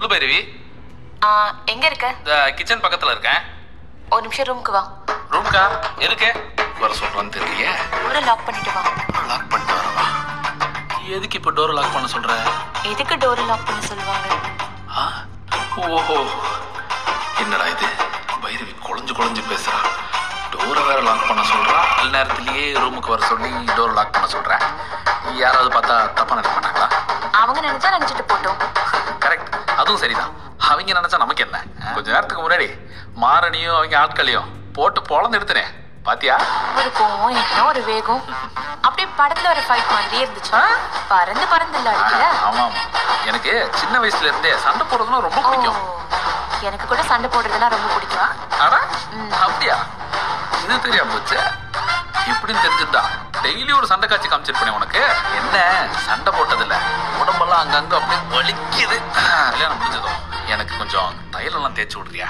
சொல்லு பைரவி. எங்க இருக்க? கிச்சன் பக்கத்துல இருக்கேன். ஒரு நிமிஷம் ரூமுக்கு வா. ரூம்கா? எதுக்கு வர சொல்றான்னு தெரியலையே. டோரை லாக் பண்ணிட்டு வா. லாக் பண்ணிட்டு வரவா? எதுக்கு இப்போ டோரை லாக் பண்ண சொல்ற? எதுக்கு டோரை லாக் பண்ண சொல்லுவாங்க? ஓஹோ, என்னடா இது, பைரவி குழஞ்சு பேசுறா. டோரை வேற லாக் பண்ண சொல்றா, நல்ல நேரத்திலேயே ரூமுக்கு வர சொல்லி டோரை லாக் பண்ண சொல்றேன். யாராவது பார்த்தா தப்பா நினைக்க மாட்டாங்களா? அவங்க நினைச்சா நினைச்சிட்டு போட்டோம். கரெக்ட், அதுவும் சரிதான். அவங்க நினைச்சா நமக்கு என்ன? கொஞ்ச நேரத்துக்கு முன்னாடி மாரணியும் அவங்க ஆட்களையும் போட்டு பொழந்து எடுத்துனேன், பாத்தியா? ஒரு கோவம், என்ன ஒரு வேகம், அப்படியே படத்துல ஒரு ஃபைட் மாதிரியே இருந்துச்சு. பறந்து இல்ல அடிக்கல. ஆமா, எனக்கு சின்ன வயசுல இருந்தே சண்டை போடுறதுன்னா ரொம்ப பிடிக்கும். எனக்கு கூட சண்டை போடுறதுன்னா ரொம்ப பிடிக்கும். ஆனா அப்படியா? இது தெரியாம போச்சு. இப்படின்னு தெரிஞ்சுட்டா டெய்லி ஒரு சண்டை காட்சி காமிச்சிருப்பேன் உனக்கு. என்ன சண்டை போட்டதில்ல, உடம்பெல்லாம் அங்கங்க அப்படியே வலிக்குது. கல்யாணம் முடிஞ்சதும் எனக்கு கொஞ்சம் தைலெல்லாம் தேய்ச்சி விடுறியா?